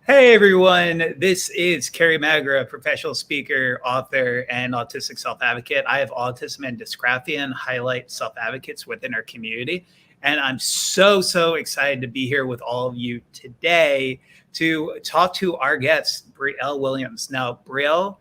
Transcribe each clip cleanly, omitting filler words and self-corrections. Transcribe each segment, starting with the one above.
Hey everyone, this is Carrie Magra, professional speaker, author, and autistic self-advocate. I have autism and dysgraphia and highlight self-advocates within our community. And I'm so excited to be here with all of you today to talk to our guest, Brielle Williams. Now, Brielle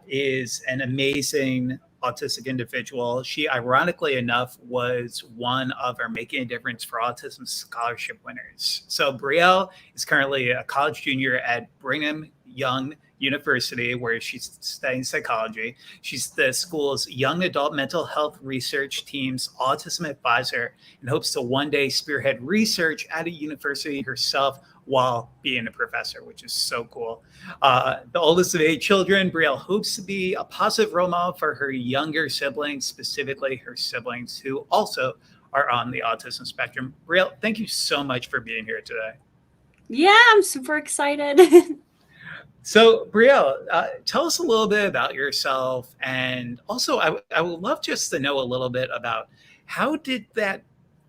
is an amazing autistic individual. She, ironically enough, was one of our Making a Difference for Autism Scholarship Winners. So Brielle is currently a college junior at Brigham Young University, where she's studying psychology. She's the school's young adult mental health research team's Autism Advisor and hopes to one day spearhead research at a university herself while being a professor, which is so cool. The oldest of 8 children, Brielle hopes to be a positive role model for her younger siblings, specifically her siblings who also are on the autism spectrum. Brielle, thank you so much for being here today. Yeah, I'm super excited. So, Brielle, tell us a little bit about yourself. And also, I would love just to know a little bit about how did that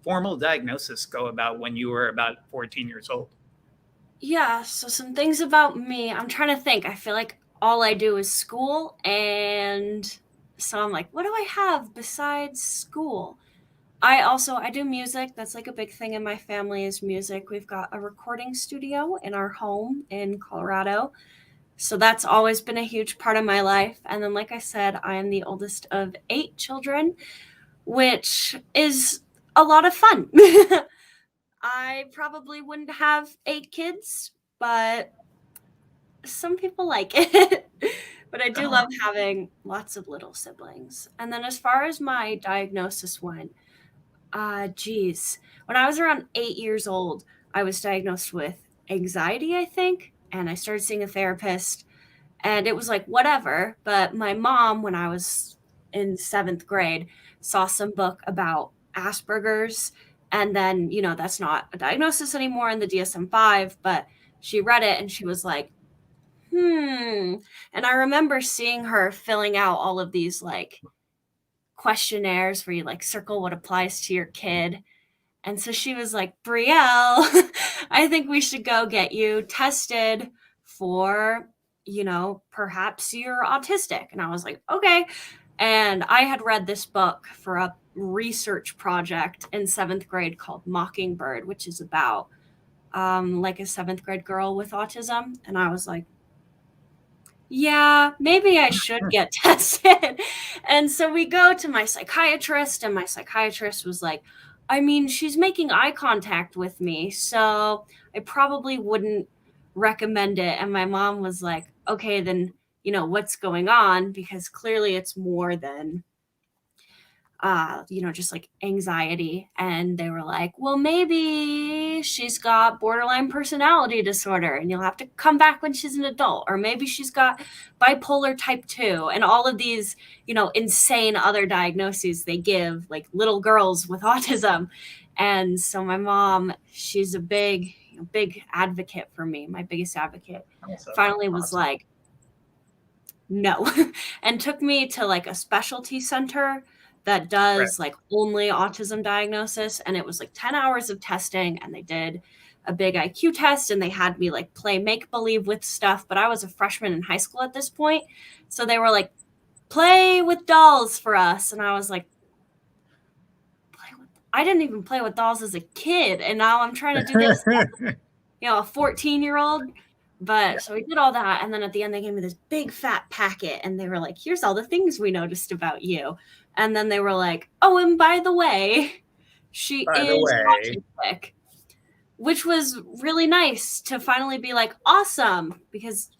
formal diagnosis go about when you were about 14 years old? Yeah, so some things about me. I'm trying to think. I feel like all I do is school. And so I'm like, what do I have besides school? I do music. That's like a big thing in my family is music. We've got a recording studio in our home in Colorado. So that's always been a huge part of my life. And then, like I said, I am the oldest of 8 children, which is a lot of fun. I probably wouldn't have 8 kids, but some people like it. But I do love having lots of little siblings. And then as far as my diagnosis went, when I was around 8 years old, I was diagnosed with anxiety, I think, and I started seeing a therapist, and it was like, whatever. But my mom, when I was in 7th grade, saw some book about Asperger's. And then, that's not a diagnosis anymore in the DSM-5, but she read it and she was like, And I remember seeing her filling out all of these like questionnaires where you like circle what applies to your kid. And so she was like, Brielle, I think we should go get you tested for, perhaps you're autistic. And I was like, okay. And I had read this book for a research project in 7th grade called Mockingbird, which is about like a 7th grade girl with autism. And I was like, yeah, maybe I should get tested. And so we go to my psychiatrist, and my psychiatrist was like, I mean, she's making eye contact with me, so I probably wouldn't recommend it. And my mom was like, okay, then, what's going on? Because clearly it's more than, just like anxiety. And they were like, well, maybe she's got borderline personality disorder and you'll have to come back when she's an adult. Or maybe she's got bipolar type 2 and all of these, insane other diagnoses they give like little girls with autism. And so my mom, she's a big advocate for me, my biggest advocate, finally was like, no, and took me to like a specialty center that does like only autism diagnosis. And it was like 10 hours of testing, and they did a big IQ test, and they had me like play make-believe with stuff. But I was a freshman in high school at this point. So they were like, play with dolls for us. And I was like, I didn't even play with dolls as a kid. And now I'm trying to do this, a 14-year-old. But so we did all that. And then at the end, they gave me this big fat packet, and they were like, here's all the things we noticed about you. And then they were like, oh, and by the way, she is autistic, which was really nice to finally be like, awesome. Because,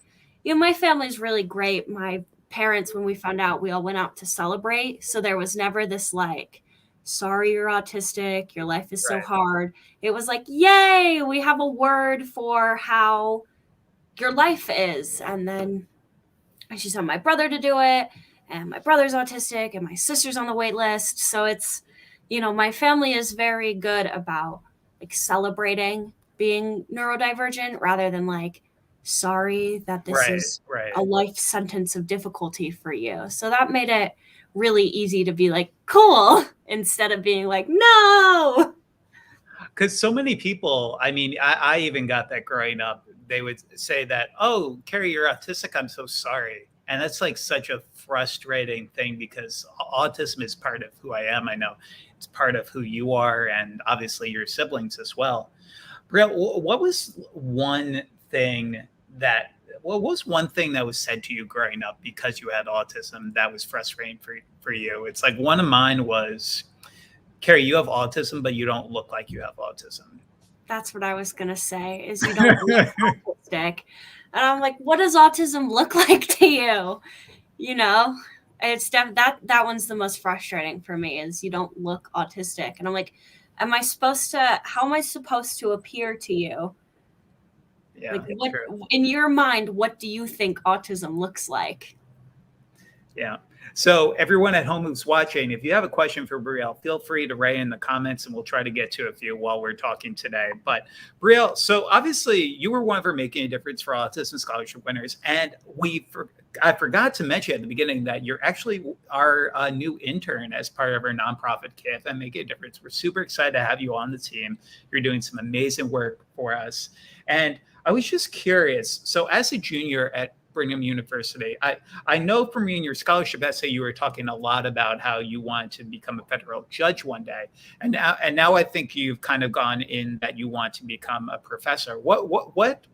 my family's really great. My parents, when we found out, we all went out to celebrate. So there was never this like, sorry, you're autistic, your life is so hard. It was like, yay, we have a word for how your life is. And then I just had my brother to do it. And my brother's autistic, and my sister's on the wait list. So it's, my family is very good about like celebrating being neurodivergent rather than like, sorry that this is a life sentence of difficulty for you. So that made it really easy to be like, cool, instead of being like, no. Because so many people, I mean, I even got that growing up. they would say that, oh, Carrie, you're autistic. I'm so sorry. And that's like such a frustrating thing because autism is part of who I am. I know it's part of who you are and obviously your siblings as well. Brielle, what was one thing that was said to you growing up because you had autism that was frustrating for you? It's like one of mine was, Carrie, you have autism, but you don't look like you have autism. That's what I was going to say, is you don't look autistic. And I'm like, what does autism look like to you? You know, it's that one's the most frustrating for me, is you don't look autistic. And I'm like, how am I supposed to appear to you? Yeah, like, what true. in your mind, what do you think autism looks like? Yeah. So everyone at home who's watching, if you have a question for Brielle, feel free to write in the comments and we'll try to get to a few while we're talking today. But Brielle, so obviously you were one for making a difference for Autism Scholarship Winners. And I forgot to mention at the beginning that you're actually our new intern as part of our nonprofit KFM Make a Difference. We're super excited to have you on the team. You're doing some amazing work for us. And I was just curious. So as a junior at Brigham University, I know from reading your scholarship essay, you were talking a lot about how you want to become a federal judge one day. And now I think you've kind of gone in that you want to become a professor. What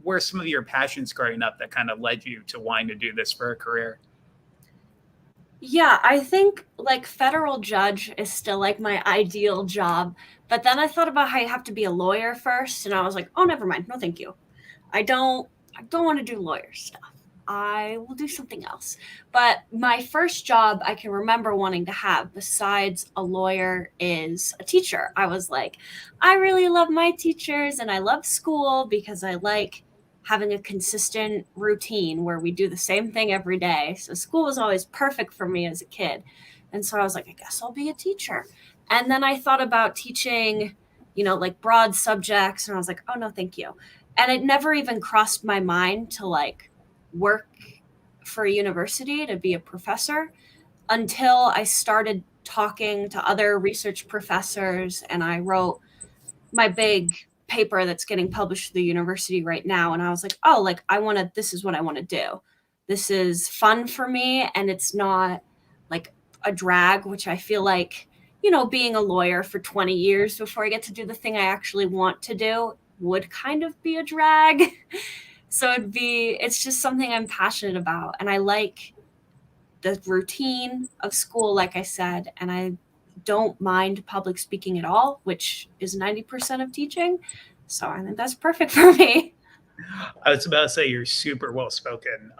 were some of your passions growing up that kind of led you to wanting to do this for a career? Yeah, I think like federal judge is still like my ideal job. But then I thought about how you have to be a lawyer first. And I was like, oh, never mind. No, thank you. I don't want to do lawyer stuff. I will do something else. But my first job I can remember wanting to have besides a lawyer is a teacher. I was like, I really love my teachers and I love school because I like having a consistent routine where we do the same thing every day. So school was always perfect for me as a kid. And so I was like, I guess I'll be a teacher. And then I thought about teaching, like broad subjects. And I was like, oh, no, thank you. And it never even crossed my mind to like work for a university to be a professor until I started talking to other research professors and I wrote my big paper that's getting published at the university right now. And I was like, oh, like this is what I want to do. This is fun for me. And it's not like a drag, which I feel like, being a lawyer for 20 years before I get to do the thing I actually want to do would kind of be a drag. So it's just something I'm passionate about. And I like the routine of school, like I said, and I don't mind public speaking at all, which is 90% of teaching. So I think that's perfect for me. I was about to say you're super well spoken.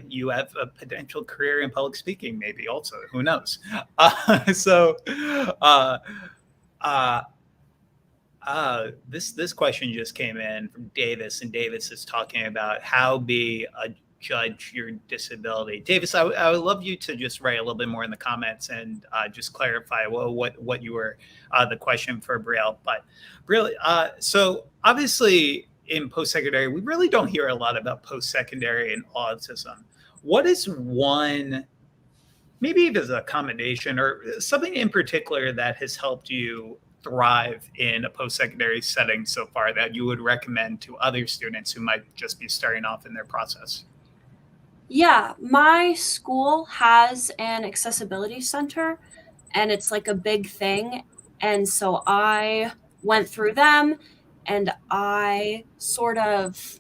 You have a potential career in public speaking, maybe also. Who knows? This question just came in from Davis, and Davis is talking about how be a judge your disability. Davis, I would love you to just write a little bit more in the comments and just clarify what you were the question for Brielle. But really, so obviously in post-secondary, we really don't hear a lot about post-secondary and autism. What is one, maybe it is an accommodation or something in particular that has helped you thrive in a post-secondary setting so far that you would recommend to other students who might just be starting off in their process? Yeah, my school has an accessibility center and it's like a big thing. And so I went through them and I sort of,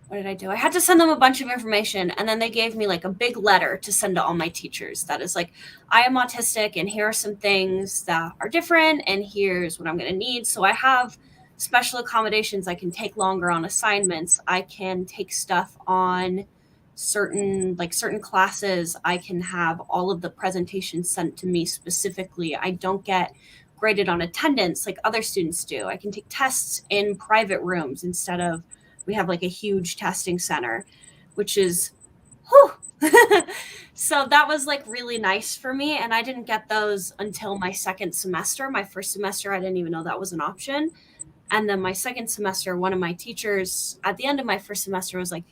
what did I do? I had to send them a bunch of information and then they gave me like a big letter to send to all my teachers that is like, I am autistic and here are some things that are different and here's what I'm going to need. So I have special accommodations. I can take longer on assignments. I can take stuff on certain classes. I can have all of the presentations sent to me specifically. I don't get graded on attendance like other students do. I can take tests in private rooms instead of we have like a huge testing center, which is, whew. So that was like really nice for me. And I didn't get those until my second semester. My first semester, I didn't even know that was an option. And then my second semester, one of my teachers at the end of my first semester was like,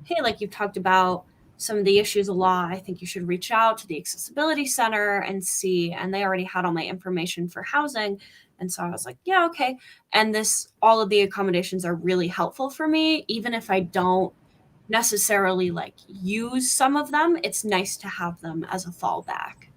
hey, like you've talked about some of the issues a lot. I think you should reach out to the accessibility center and see. And they already had all my information for housing. And so I was like, yeah, okay. And all of the accommodations are really helpful for me. Even if I don't necessarily like use some of them, it's nice to have them as a fallback.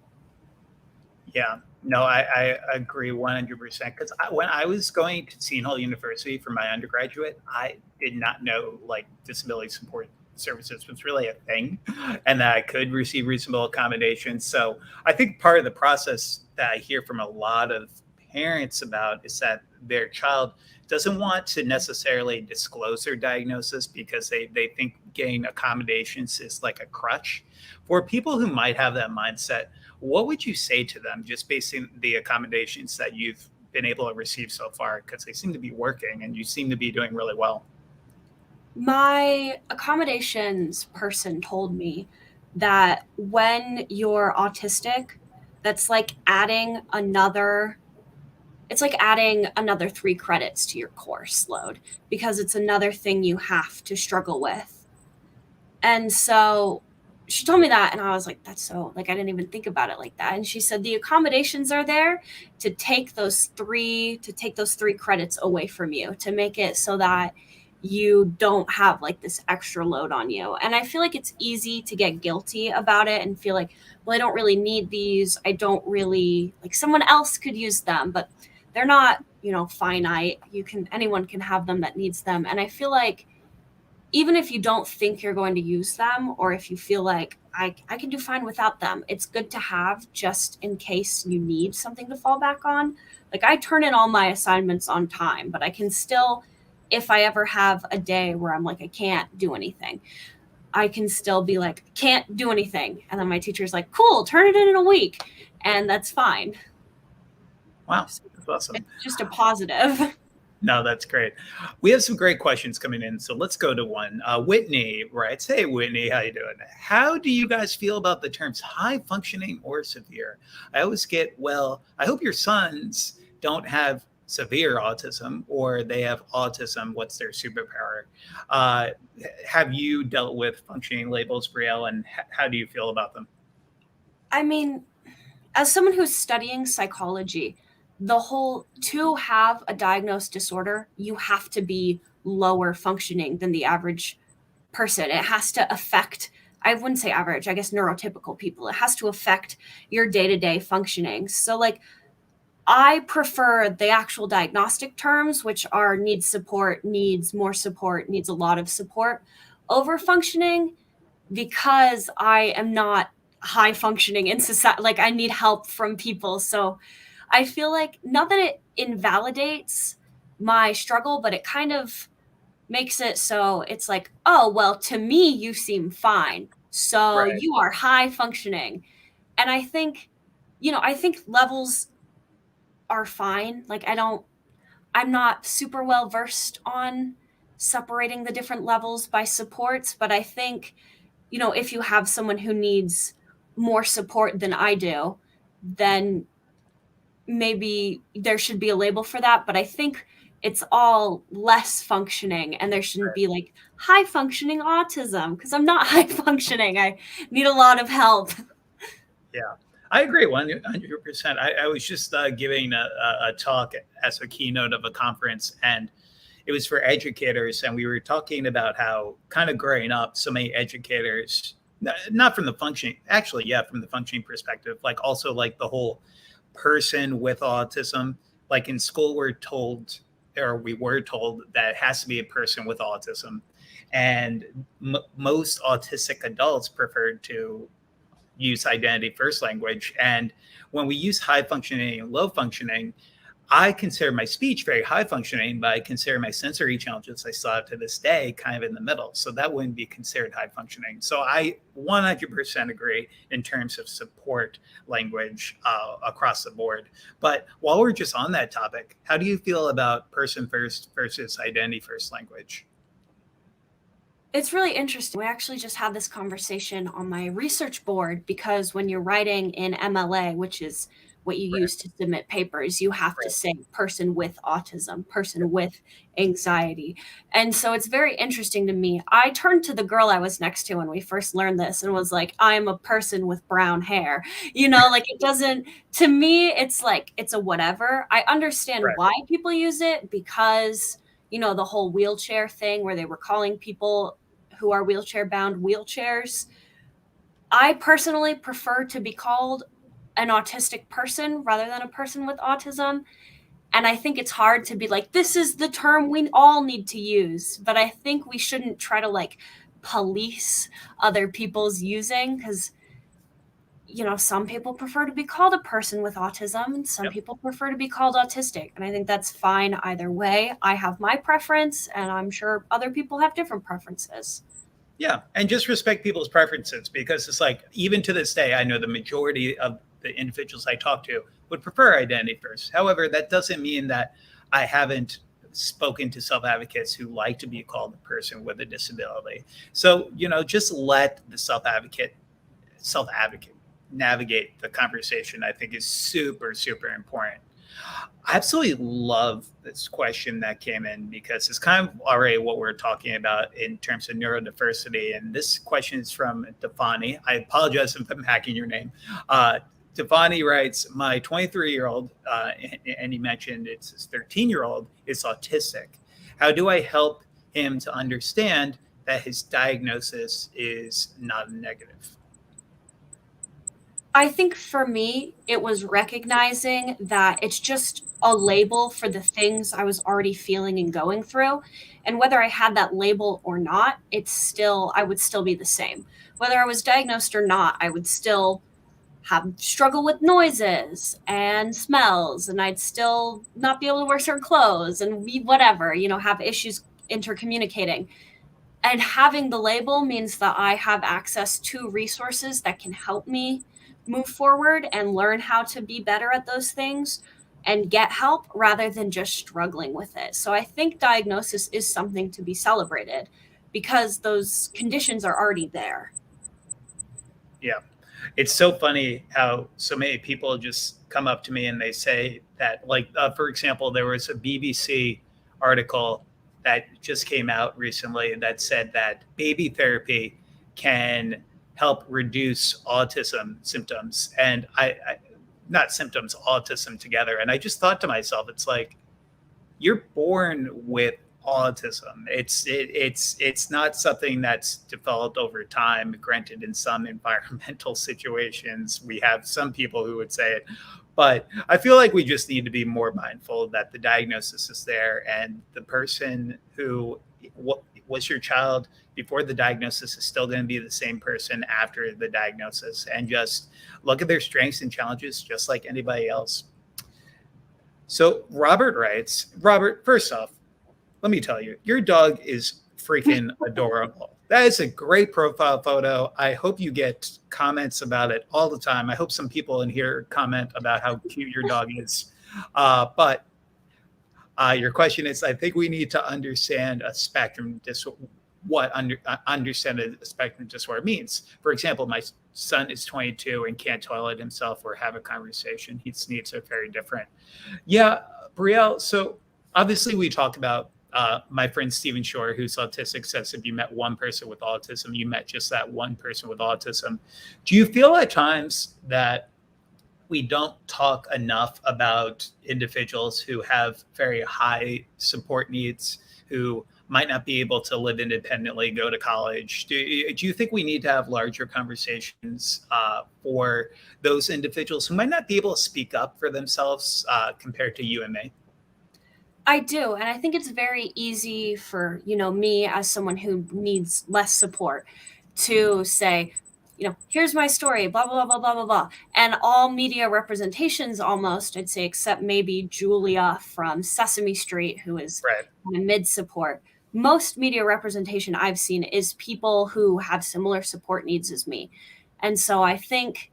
Yeah, no, I agree 100%. Because when I was going to Seton Hall University for my undergraduate, I did not know like disability support services was really a thing and that I could receive reasonable accommodations. So I think part of the process that I hear from a lot of parents about is that their child doesn't want to necessarily disclose their diagnosis because they think getting accommodations is like a crutch. For people who might have that mindset, what would you say to them just based on the accommodations that you've been able to receive so far? Because they seem to be working and you seem to be doing really well. My accommodations person told me that when you're autistic, that's like adding another it's like adding another 3 credits to your course load because it's another thing you have to struggle with. And so she told me that, and I was like, that's so, like, I didn't even think about it like that. And she said the accommodations are there to take those 3 credits away from you, to make it so that you don't have like this extra load on you. And I feel like it's easy to get guilty about it and feel like, well, I don't really need these. I don't really, like, someone else could use them, but they're not, finite. Anyone can have them that needs them. And I feel like even if you don't think you're going to use them, or if you feel like I can do fine without them, it's good to have just in case you need something to fall back on. Like, I turn in all my assignments on time, but I can still, if I ever have a day where I'm like, I can't do anything, I can still be like, can't do anything. And then my teacher's like, cool, turn it in a week. And that's fine. Wow, that's awesome. It's just a positive. No, that's great. We have some great questions coming in, so let's go to one. Whitney writes, "Hey, Whitney, how you doing? How do you guys feel about the terms high functioning or severe? I always get, well, I hope your sons don't have severe autism or they have autism. What's their superpower?" Have you dealt with functioning labels, Brielle, and how do you feel about them? I mean, as someone who's studying psychology, to have a diagnosed disorder, you have to be lower functioning than the average person. It has to affect, I wouldn't say average, I guess neurotypical people. It has to affect your day-to-day functioning. So like, I prefer the actual diagnostic terms, which are needs support, needs more support, needs a lot of support, over functioning, because I am not high functioning in society. Like, I need help from people. So I feel like, not that it invalidates my struggle, but it kind of makes it so it's like, oh, well, to me, you seem fine. So Right. you are high functioning. And I think levels are fine. Like, I'm not super well versed on separating the different levels by supports, but I think, if you have someone who needs more support than I do, then maybe there should be a label for that. But I think it's all less functioning, and there shouldn't be like high functioning autism, because I'm not high functioning. I need a lot of help. Yeah, I agree 100%. I was just giving a talk as a keynote of a conference, and it was for educators. And we were talking about how kind of growing up, so many educators, not from the functioning, actually, yeah, from the functioning perspective, like also like the whole person with autism. Like in school, we were told that it has to be a person with autism. And most autistic adults preferred to use identity first language. And when we use high functioning and low functioning, I consider my speech very high functioning, but I consider my sensory challenges I still have to this day kind of in the middle. So that wouldn't be considered high functioning. So I 100% agree in terms of support language across the board. But while we're just on that topic, how do you feel about person first versus identity first language? It's really interesting. We actually just had this conversation on my research board, because when you're writing in MLA, which is what you Right. use to submit papers. You have to Right. say person with autism, person with anxiety. And so it's very interesting to me. I turned to the girl I was next to when we first learned this and was like, I'm a person with brown hair. Like it doesn't, to me, it's like, it's a whatever. I understand Right. why people use it because, the whole wheelchair thing where they were calling people who are wheelchair bound wheelchairs. I personally prefer to be called an autistic person rather than a person with autism. And I think it's hard to be like, this is the term we all need to use. But I think we shouldn't try to like police other people's using because, some people prefer to be called a person with autism and some Yep. people prefer to be called autistic. And I think that's fine either way. I have my preference and I'm sure other people have different preferences. Yeah. And just respect people's preferences, because it's like, even to this day, I know the majority of the individuals I talk to would prefer identity first. However, that doesn't mean that I haven't spoken to self-advocates who like to be called a person with a disability. So, just let the self-advocate navigate the conversation, I think is super, super important. I absolutely love this question that came in because it's kind of already what we're talking about in terms of neurodiversity. And this question is from Defani. I apologize if I'm hacking your name. Defani writes, my 23-year-old, and he mentioned it's his 13-year-old, is autistic. How do I help him to understand that his diagnosis is not a negative? I think for me, it was recognizing that it's just a label for the things I was already feeling and going through. And whether I had that label or not, I would still be the same. Whether I was diagnosed or not, I would still struggle with noises and smells, and I'd still not be able to wear certain clothes and be whatever, have issues intercommunicating. And having the label means that I have access to resources that can help me move forward and learn how to be better at those things and get help rather than just struggling with it. So I think diagnosis is something to be celebrated because those conditions are already there. Yeah. It's so funny how so many people just come up to me and they say that, like, for example, there was a BBC article that just came out recently that said that baby therapy can help reduce autism symptoms. And not symptoms, autism together. And I just thought to myself, it's like, you're born with autism. It's not something that's developed over time. Granted, in some environmental situations, we have some people who would say it, but I feel like we just need to be more mindful that the diagnosis is there, and the person who was your child before the diagnosis is still going to be the same person after the diagnosis, and just look at their strengths and challenges just like anybody else. So Robert writes, Robert, first off, let me tell you, your dog is freaking adorable. That is a great profile photo. I hope you get comments about it all the time. I hope some people in here comment about how cute your dog is. But your question is, I think we need to understand a spectrum understand a spectrum disorder means. For example, my son is 22 and can't toilet himself or have a conversation. His needs are very different. Yeah, Brielle. So obviously we talk about my friend Stephen Shore, who's autistic, says if you met one person with autism, you met just that one person with autism. Do you feel at times that we don't talk enough about individuals who have very high support needs, who might not be able to live independently, go to college? Do you think we need to have larger conversations for those individuals who might not be able to speak up for themselves compared to you and me? I do. And I think it's very easy for, me as someone who needs less support to say, here's my story, blah, blah, blah, blah, blah, blah. And all media representations almost, I'd say, except maybe Julia from Sesame Street, who is Right. mid-support. Most media representation I've seen is people who have similar support needs as me. And so I think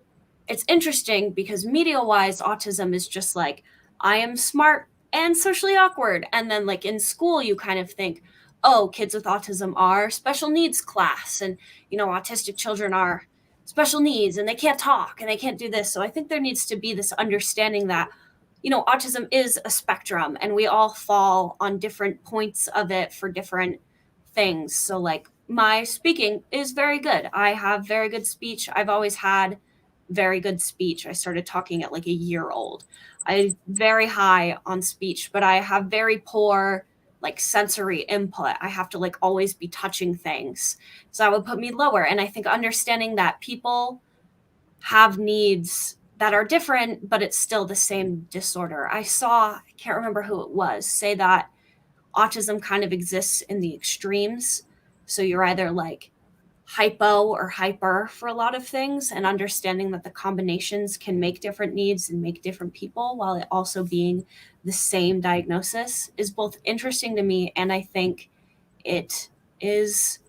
it's interesting because media-wise, autism is just like, I am smart and socially awkward. And then like in school, you kind of think, oh, kids with autism are special needs class. And, autistic children are special needs and they can't talk and they can't do this. So I think there needs to be this understanding that, autism is a spectrum and we all fall on different points of it for different things. So like my speaking is very good. I have very good speech. I've always had very good speech. I started talking at like a year old. I'm very high on speech, but I have very poor like sensory input. I have to like always be touching things. So that would put me lower. And I think understanding that people have needs that are different, but it's still the same disorder. I can't remember who it was, say that autism kind of exists in the extremes. So you're either like hypo or hyper for a lot of things, and understanding that the combinations can make different needs and make different people while it also being the same diagnosis is both interesting to me, and I think it is,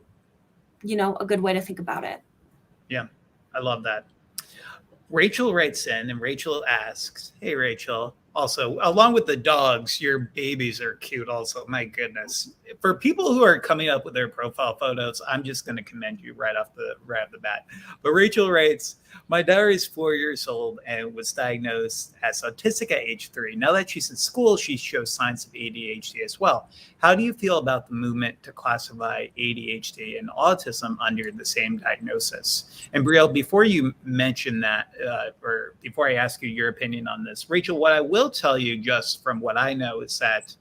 a good way to think about it. Yeah, I love that. Rachel writes in and Rachel asks, hey, Rachel, also, along with the dogs, your babies are cute also. My goodness. For people who are coming up with their profile photos, I'm just going to commend you right off the bat. But Rachel writes, my daughter is 4 years old and was diagnosed as autistic at age 3. Now that she's in school, she shows signs of ADHD as well. How do you feel about the movement to classify ADHD and autism under the same diagnosis? And Brielle, before you mention that, or before I ask you your opinion on this, Rachel, what I will tell you just from what I know is that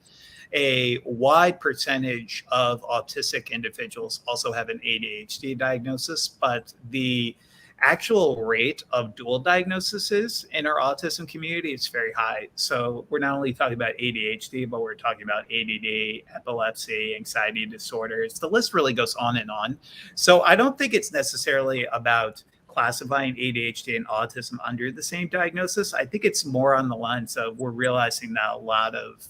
a wide percentage of autistic individuals also have an ADHD diagnosis, but the actual rate of dual diagnoses in our autism community is very high. So we're not only talking about ADHD, but we're talking about ADD, epilepsy, anxiety disorders. The list really goes on and on. So I don't think it's necessarily about classifying ADHD and autism under the same diagnosis. I think it's more on the lines of we're realizing that a lot of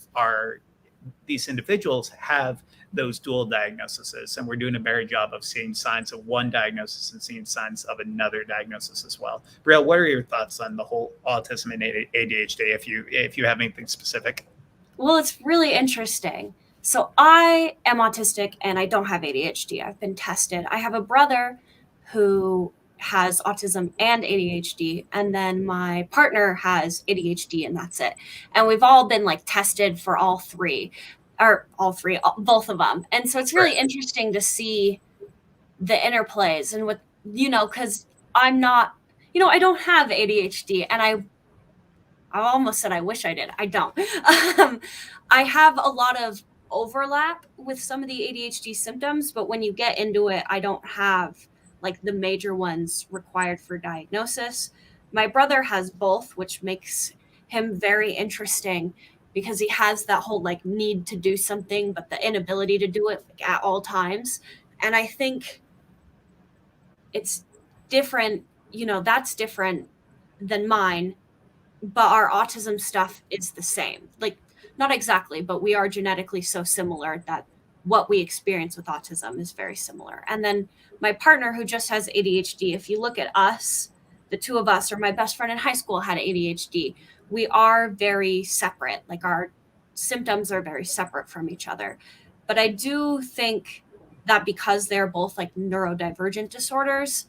these individuals have those dual diagnoses, and we're doing a better job of seeing signs of one diagnosis and seeing signs of another diagnosis as well. Brielle, what are your thoughts on the whole autism and ADHD, if you have anything specific? Well, it's really interesting. So I am autistic and I don't have ADHD. I've been tested. I have a brother who has autism and ADHD, and then my partner has ADHD, and that's it. And we've all been like tested for both of them. And so it's really interesting to see the interplays and what, because I'm not, I don't have ADHD, and I almost said I wish I did. I don't. I have a lot of overlap with some of the ADHD symptoms, but when you get into it, I don't have like the major ones required for diagnosis. My brother has both, which makes him very interesting because he has that whole like need to do something, but the inability to do it at all times. And I think it's different, that's different than mine, but our autism stuff is the same. Like, not exactly, but we are genetically so similar that what we experience with autism is very similar. And then my partner, who just has ADHD, if you look at us, the two of us, or my best friend in high school had ADHD, we are very separate. Like our symptoms are very separate from each other. But I do think that because they're both like neurodivergent disorders,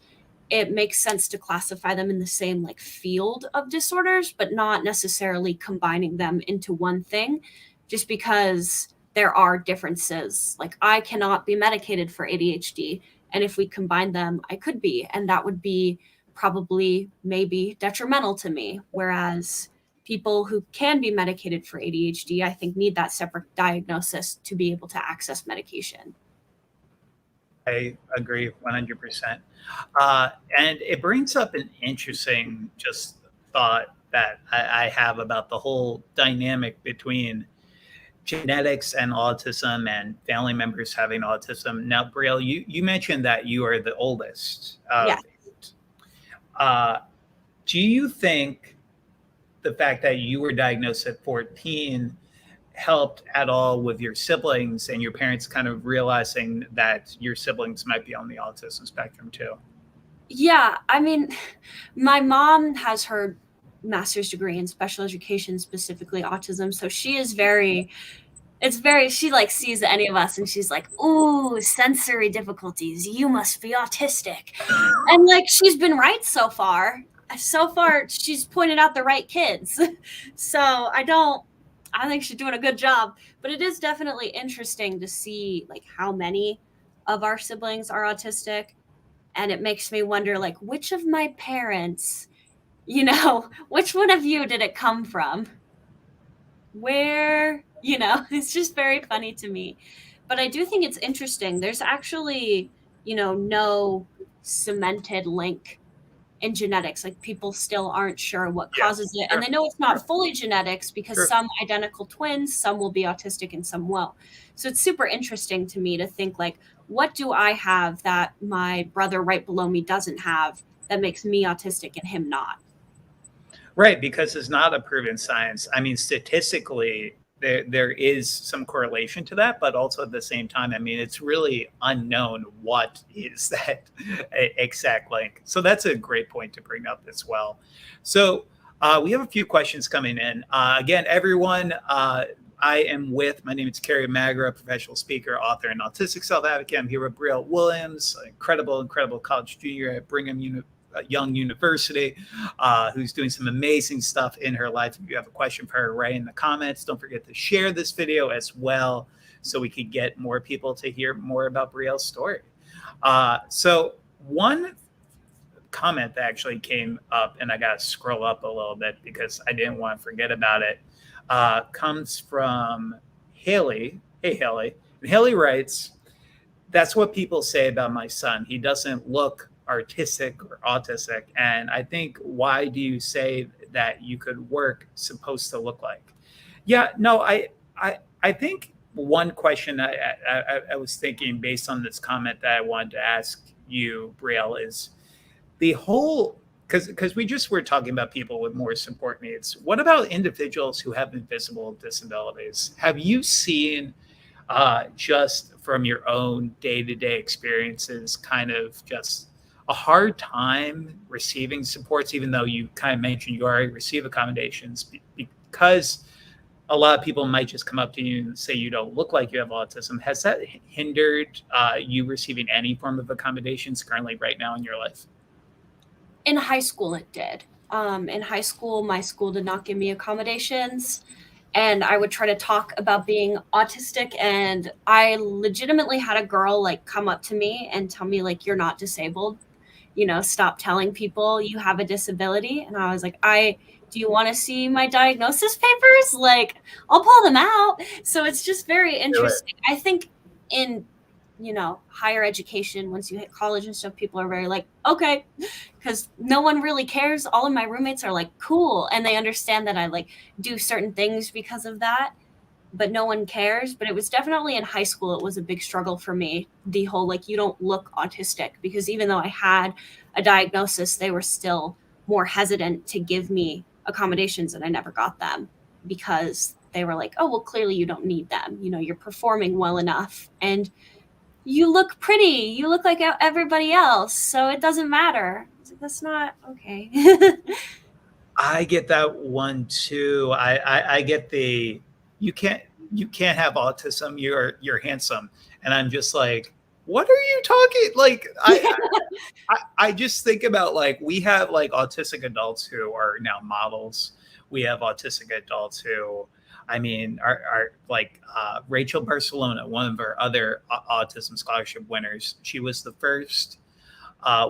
it makes sense to classify them in the same like field of disorders, but not necessarily combining them into one thing, just because there are differences. Like I cannot be medicated for ADHD, and if we combine them, I could be, and that would be probably maybe detrimental to me. Whereas people who can be medicated for ADHD, I think, need that separate diagnosis to be able to access medication. I agree 100%. And it brings up an interesting just thought that I have about the whole dynamic between genetics and autism and family members having autism. Now, Brielle, you mentioned that you are the oldest. Yes. Do you think the fact that you were diagnosed at 14 helped at all with your siblings and your parents kind of realizing that your siblings might be on the autism spectrum too? Yeah, I mean, my mom has her master's degree in special education, specifically autism. So she is very It's very, she like sees any of us and she's like, ooh, sensory difficulties. You must be autistic. And like, she's been right so far. So far, she's pointed out the right kids. So I think she's doing a good job. But it is definitely interesting to see like how many of our siblings are autistic. And it makes me wonder, like, which of my parents, which one of you did it come from? Where, it's just very funny to me. But I do think it's interesting. There's actually, no cemented link in genetics. Like, people still aren't sure what causes it. And they know it's not fully genetics because some identical twins, some will be autistic and some won't. So it's super interesting to me to think, like, what do I have that my brother right below me doesn't have that makes me autistic and him not? Right, because it's not a proven science. I mean, statistically, there is some correlation to that, but also at the same time, I mean, it's really unknown what is that exact link. So that's a great point to bring up as well. So we have a few questions coming in. Again, everyone, my name is Carrie Magra, professional speaker, author, and autistic self-advocate. I'm here with Brielle Williams, incredible college junior at Brigham Young University, who's doing some amazing stuff in her life. If you have a question for her, write in the comments. Don't forget to share this video as well so we could get more people to hear more about Brielle's story. So one comment that actually came up, and I got to scroll up a little bit because I didn't want to forget about it, comes from Haley. Hey, Haley. And Haley writes, "That's what people say about my son. He doesn't look artistic or autistic. And I think, why do you say that you could work supposed to look like?" Yeah, no, I think one question I was thinking based on this comment that I wanted to ask you, Brielle, is the whole, because we just were talking about people with more support needs. What about individuals who have invisible disabilities? Have you seen just from your own day-to-day experiences kind of just a hard time receiving supports, even though you kind of mentioned you already receive accommodations, because a lot of people might just come up to you and say you don't look like you have autism? Has that hindered you receiving any form of accommodations currently right now in your life? In high school, it did. In high school, my school did not give me accommodations. And I would try to talk about being autistic. And I legitimately had a girl like come up to me and tell me, like, you're not disabled. Stop telling people you have a disability. And I was like, do you want to see my diagnosis papers? Like, I'll pull them out. So it's just very interesting. I think in, higher education, once you hit college and stuff, people are very like, okay, because no one really cares. All of my roommates are like, cool. And they understand that I like do certain things because of that, but no one cares. But it was definitely in high school, it was a big struggle for me. The whole, like, you don't look autistic, because even though I had a diagnosis, they were still more hesitant to give me accommodations, and I never got them because they were like, oh, well, clearly you don't need them. You're performing well enough and you look pretty. You look like everybody else. So it doesn't matter. That's not okay. I get that one too. I get the, you can't have autism. You're handsome. And I'm just like, what are you talking? Like, I just think about, like, we have like autistic adults who are now models. We have autistic adults who, I mean, are like Rachel Barcelona, one of our other Autism Scholarship winners. She was the first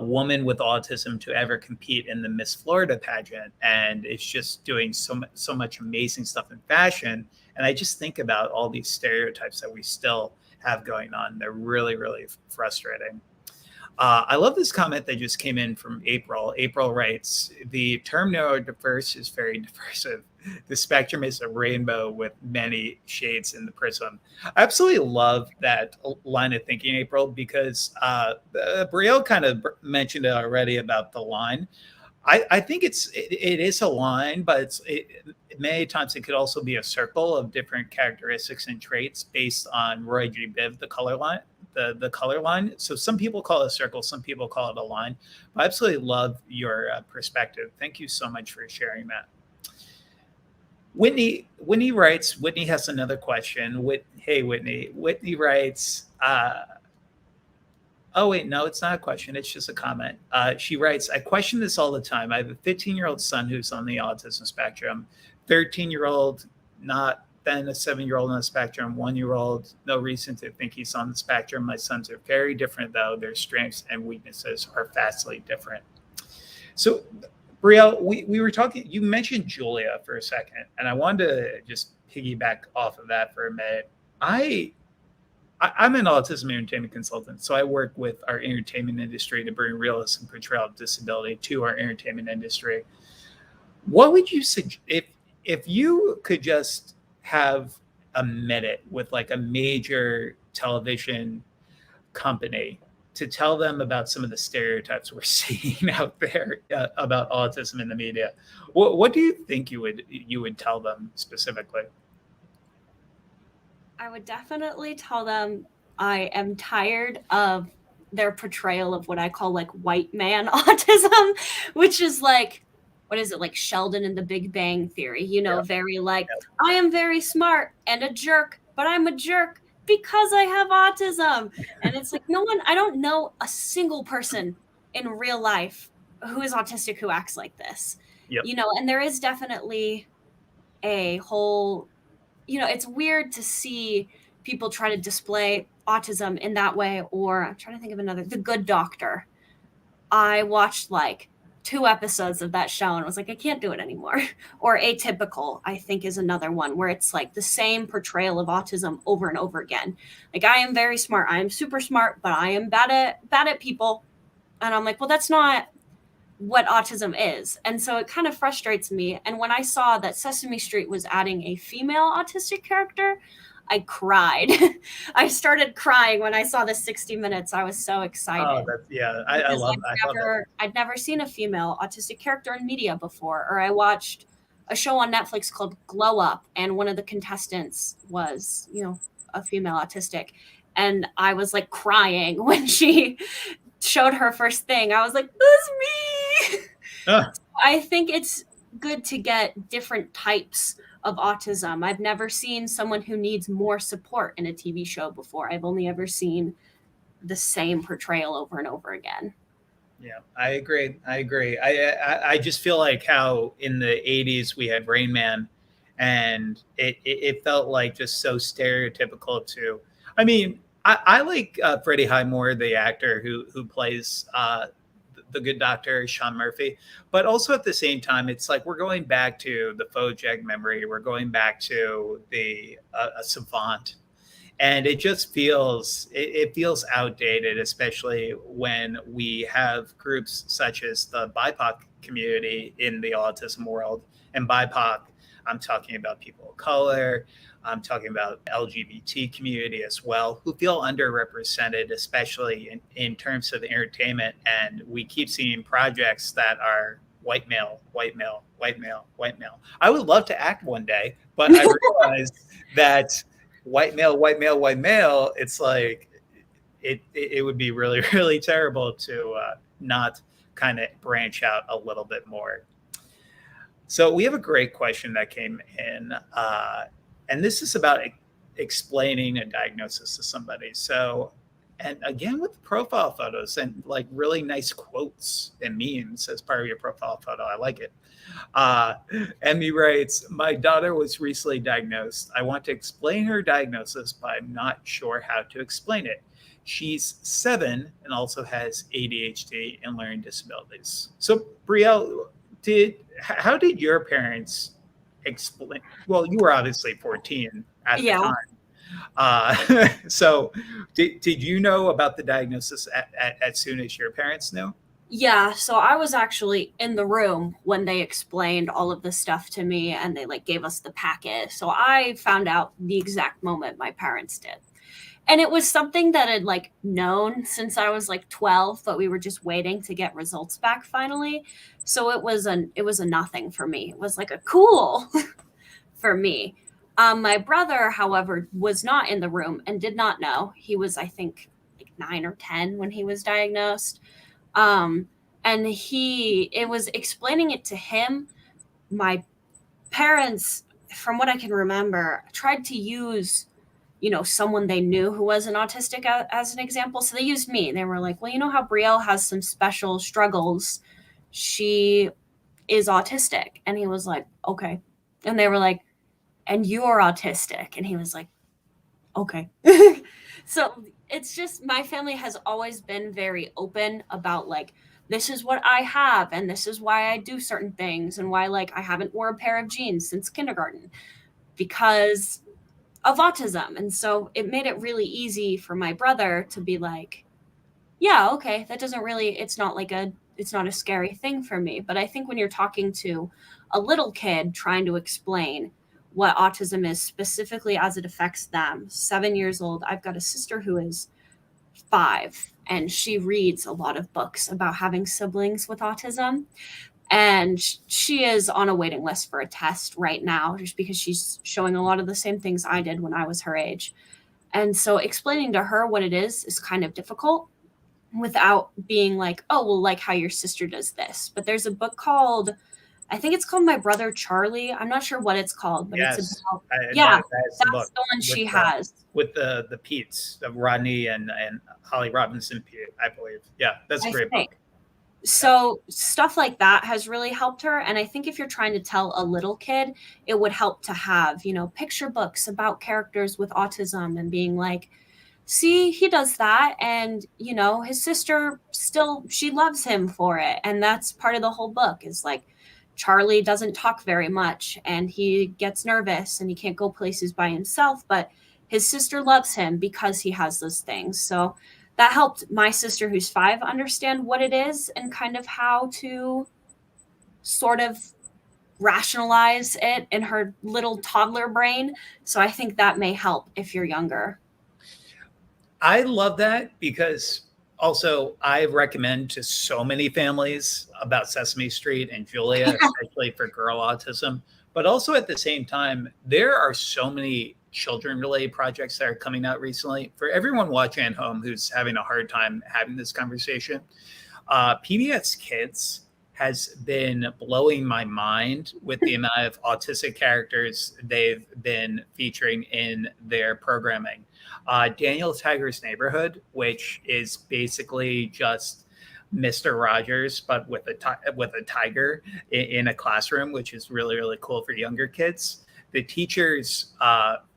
woman with autism to ever compete in the Miss Florida pageant, and it's just doing so much amazing stuff in fashion. And I just think about all these stereotypes that we still have going on. They're really, really frustrating. I love this comment that just came in from April. April writes, "The term neurodiverse is very diversive. The spectrum is a rainbow with many shades in the prism." I absolutely love that line of thinking, April, because Brielle kind of mentioned it already about the line. I think it is a line, but many times it could also be a circle of different characteristics and traits based on Roy G. Biv, the color line. The color line. So some people call it a circle, some people call it a line. I absolutely love your perspective. Thank you so much for sharing that. Whitney writes, Whitney has another question. Hey, Whitney writes, oh, wait, no, it's not a question. It's just a comment. She writes, I question this all the time. I have a 15-year-old son who's on the autism spectrum, 13-year-old, not then a 7-year-old on the spectrum, 1-year-old, no reason to think he's on the spectrum. My sons are very different, though. Their strengths and weaknesses are vastly different. So, Brielle, we were talking, you mentioned Julia for a second, and I wanted to just piggyback off of that for a minute. I'm an autism entertainment consultant, so I work with our entertainment industry to bring realism portrayal of disability to our entertainment industry. What would you suggest if you could just have a minute with like a major television company to tell them about some of the stereotypes we're seeing out there about autism in the media? What do you think you would tell them specifically? I would definitely tell them I am tired of their portrayal of what I call like white man autism, which is like, what is it, like Sheldon in the Big Bang Theory, very like, I am very smart and a jerk, but I'm a jerk because I have autism. And it's like, I don't know a single person in real life who is autistic who acts like this. Yep. And there is definitely a whole, it's weird to see people try to display autism in that way. Or I'm trying to think of another, The Good Doctor. I watched like 2 episodes of that show and was like, I can't do it anymore. Or Atypical, I think, is another one where it's like the same portrayal of autism over and over again. Like, I am very smart. I am super smart, but I am bad at people. And I'm like, well, that's not what autism is. And so it kind of frustrates me. And when I saw that Sesame Street was adding a female autistic character, I cried. I started crying when I saw the 60 Minutes. I was so excited. Oh, I love that. I'd never seen a female autistic character in media before. Or I watched a show on Netflix called Glow Up, and one of the contestants was, a female autistic. And I was like crying when she showed her first thing. I was like, that's me. I think it's good to get different types of autism. I've never seen someone who needs more support in a TV show before. I've only ever seen the same portrayal over and over again. Yeah, I agree. I just feel like how in the 80s we had Rain Man, and it felt like just so stereotypical too. I mean, I like Freddie Highmore, the actor who plays the Good Doctor, Sean Murphy. But also at the same time, it's like we're going back to the Fojag memory. We're going back to the a savant. And it just feels outdated, especially when we have groups such as the BIPOC community in the autism world. And BIPOC, I'm talking about people of color, I'm talking about LGBT community as well, who feel underrepresented, especially in terms of entertainment. And we keep seeing projects that are white male, white male, white male, white male. I would love to act one day, but I realized that white male, white male, white male, it's like it would be really, really terrible to not kind of branch out a little bit more. So we have a great question that came in. And this is about explaining a diagnosis to somebody. So, and again, with profile photos and like really nice quotes and memes as part of your profile photo. I like it. Emmy writes, my daughter was recently diagnosed. I want to explain her diagnosis, but I'm not sure how to explain it. She's 7 and also has ADHD and learning disabilities. So, Brielle, how did your parents explain? Well, you were obviously 14 at the time. So did you know about the diagnosis as soon as your parents knew? Yeah, so I was actually in the room when they explained all of this stuff to me, and they like gave us the packet. So I found out the exact moment my parents did. And it was something that I'd like known since I was like 12, but we were just waiting to get results back finally. So it was a nothing for me. It was like a cool for me. My brother, however, was not in the room and did not know. He was, I think, like 9 or 10 when he was diagnosed. And it was explaining it to him. My parents from what I can remember, tried to use, someone they knew who was an autistic as an example. So they used me. They were like, well, you know how Brielle has some special struggles. She is autistic. And he was like, okay. And they were like, and you're autistic. And he was like, okay. So it's just, my family has always been very open about like, this is what I have, and this is why I do certain things, and why like I haven't worn a pair of jeans since kindergarten because of autism. And so it made it really easy for my brother to be like, yeah, okay, that doesn't really, it's not a scary thing for me. But I think when you're talking to a little kid trying to explain what autism is specifically as it affects them, 7 years old, I've got a sister who is 5, and she reads a lot of books about having siblings with autism. And she is on a waiting list for a test right now just because she's showing a lot of the same things I did when I was her age. And so explaining to her what it is kind of difficult without being like, oh, well, like how your sister does this. But there's a book called, I think it's called My Brother Charlie. I'm not sure what it's called, but it's about, that's the one she has. With the Pete's, of Rodney and Holly Robinson Pete, I believe. Yeah, that's a great book. So stuff like that has really helped her. And I think if you're trying to tell a little kid, it would help to have, picture books about characters with autism and being like, see, he does that. And, his sister still, she loves him for it. And that's part of the whole book is like, Charlie doesn't talk very much and he gets nervous and he can't go places by himself, but his sister loves him because he has those things. So that helped my sister, who's 5, understand what it is and kind of how to sort of rationalize it in her little toddler brain. So I think that may help if you're younger. I love that because also I recommend to so many families about Sesame Street and Julia, especially for girl autism. But also at the same time, there are so many children-related projects that are coming out recently. For everyone watching at home who's having a hard time having this conversation, PBS Kids has been blowing my mind with the amount of autistic characters they've been featuring in their programming. Daniel Tiger's Neighborhood, which is basically just Mr. Rogers, but with a tiger in a classroom, which is really, really cool for younger kids. The teacher's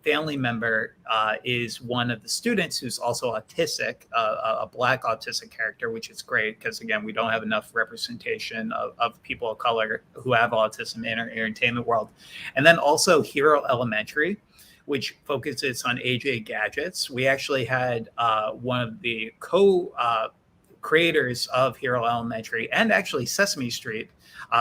family member is one of the students who's also autistic, a Black autistic character, which is great because, again, we don't have enough representation of people of color who have autism in our entertainment world. And then also Hero Elementary, which focuses on AJ gadgets. We actually had one of the creators of Hero Elementary and actually Sesame Street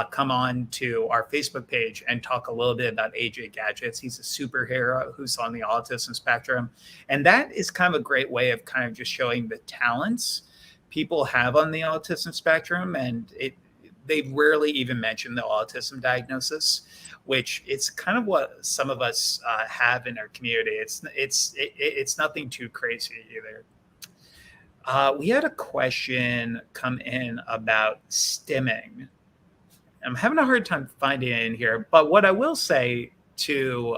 come on to our Facebook page and talk a little bit about AJ Gadgets. He's a superhero who's on the autism spectrum. And that is kind of a great way of kind of just showing the talents people have on the autism spectrum. And they rarely even mention the autism diagnosis, which it's kind of what some of us have in our community. It's nothing too crazy either. We had a question come in about stimming. I'm having a hard time finding it in here, but what I will say to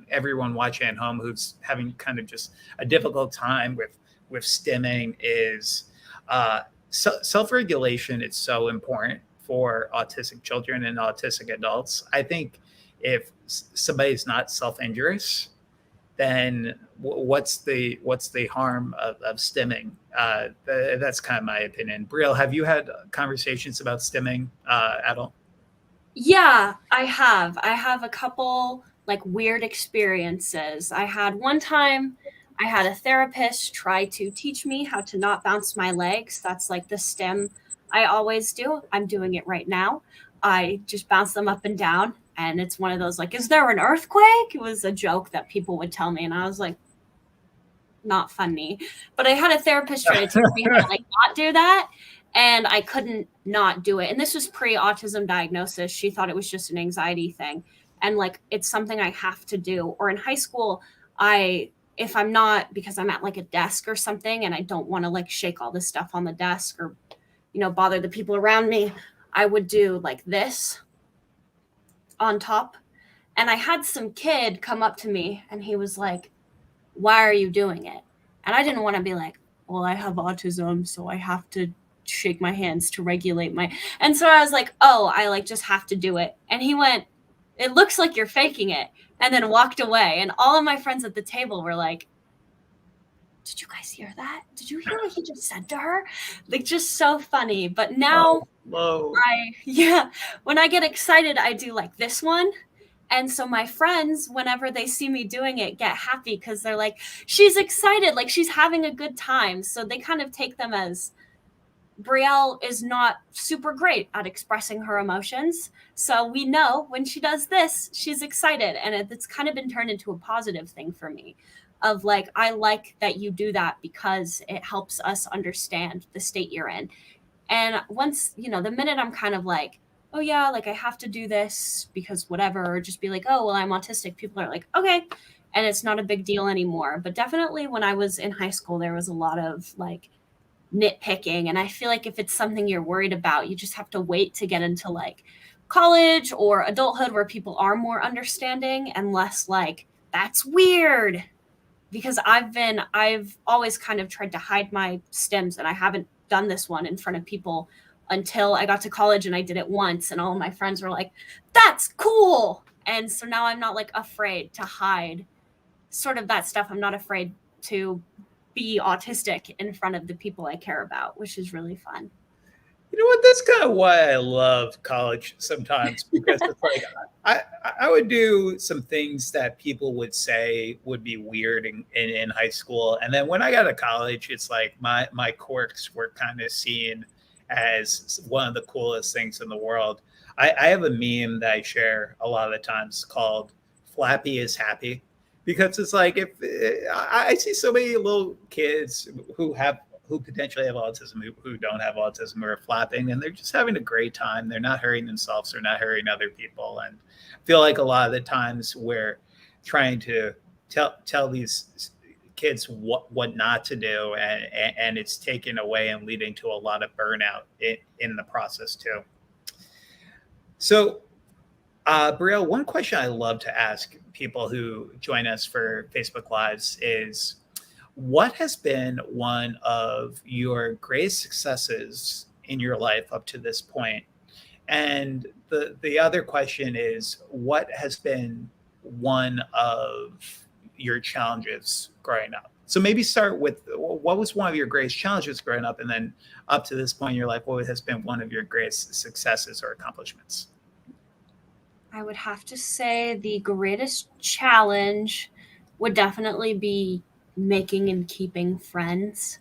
everyone watching at home who's having kind of just a difficult time with stimming is self-regulation is so important for autistic children and autistic adults. I think if somebody's not self-injurious, then what's the harm of stimming? That's kind of my opinion. Brielle, have you had conversations about stimming at all? Yeah, I have. I have a couple like weird experiences. I had one time I had a therapist try to teach me how to not bounce my legs. That's like the stim I always do. I'm doing it right now. I just bounce them up and down. And it's one of those like, is there an earthquake? It was a joke that people would tell me. And I was like, not funny. But I had a therapist try to teach me how to like not do that. And I couldn't not do it. And this was pre-autism diagnosis. She thought it was just an anxiety thing. And like, it's something I have to do. Or in high school, if I'm not, because I'm at like a desk or something and I don't want to like shake all this stuff on the desk or, bother the people around me, I would do like this on top. And I had some kid come up to me and he was like, why are you doing it? And I didn't want to be like, well, I have autism, so I have to shake my hands to regulate my. And so I was like, oh, I like just have to do it. And he went, it looks like you're faking it. And then walked away. And all of my friends at the table were like, did you guys hear that? Did you hear what he just said to her? Like, just so funny. But now when I get excited, I do like this one. And so my friends, whenever they see me doing it, get happy because they're like, she's excited, like she's having a good time. So they kind of take them as Brielle is not super great at expressing her emotions. So we know when she does this, she's excited. And it's kind of been turned into a positive thing for me of like, I like that you do that because it helps us understand the state you're in. And once, the minute I'm kind of like, oh yeah, like I have to do this because whatever, or just be like, oh, well, I'm autistic. People are like, okay. And it's not a big deal anymore. But definitely when I was in high school, there was a lot of like nitpicking. And I feel like if it's something you're worried about, you just have to wait to get into like college or adulthood where people are more understanding and less like, that's weird. Because I've always kind of tried to hide my stims, and I haven't done this one in front of people until I got to college, and I did it once, and all of my friends were like, that's cool. And so now I'm not like afraid to hide sort of that stuff. I'm not afraid to be autistic in front of the people I care about, which is really fun. You know what? That's kind of why I love college sometimes, because it's like I would do some things that people would say would be weird in high school. And then when I got to college, it's like my quirks were kind of seen as one of the coolest things in the world. I have a meme that I share a lot of the times called Flappy is happy, because it's like if I see so many little kids who potentially have autism, who don't have autism, who are flapping, and they're just having a great time. They're not hurting themselves. They're not hurting other people. And I feel like a lot of the times we're trying to tell these kids what not to do, and it's taken away and leading to a lot of burnout in the process too. So, Brielle, one question I love to ask people who join us for Facebook Lives is, what has been one of your greatest successes in your life up to this point? And the other question is, what has been one of your challenges growing up? So maybe start with, what was one of your greatest challenges growing up? And then up to this point in your life, what has been one of your greatest successes or accomplishments? I would have to say the greatest challenge would definitely be making and keeping friends.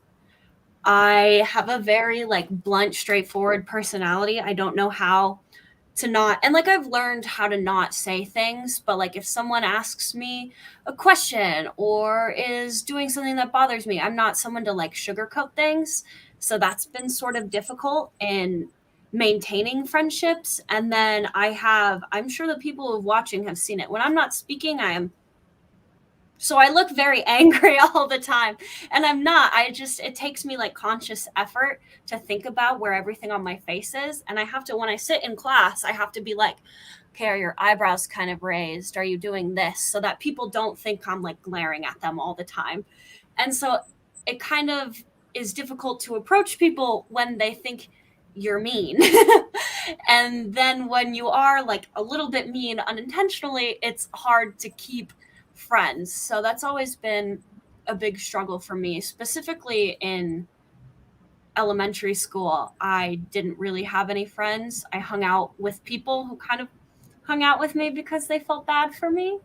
I have a very like blunt, straightforward personality. I don't know how to not, and like I've learned how to not say things, but like if someone asks me a question or is doing something that bothers me, I'm not someone to like sugarcoat things. So that's been sort of difficult in maintaining friendships. And then I'm sure the people who are watching have seen it. When I'm not speaking, so I look very angry all the time, and I'm not. It takes me like conscious effort to think about where everything on my face is. And I have to, when I sit in class, I have to be like, okay, are your eyebrows kind of raised? Are you doing this? So that people don't think I'm like glaring at them all the time. And so it kind of is difficult to approach people when they think you're mean. And then when you are like a little bit mean unintentionally, it's hard to keep friends. So that's always been a big struggle for me, specifically in elementary school. I didn't really have any friends. I hung out with people who kind of hung out with me because they felt bad for me,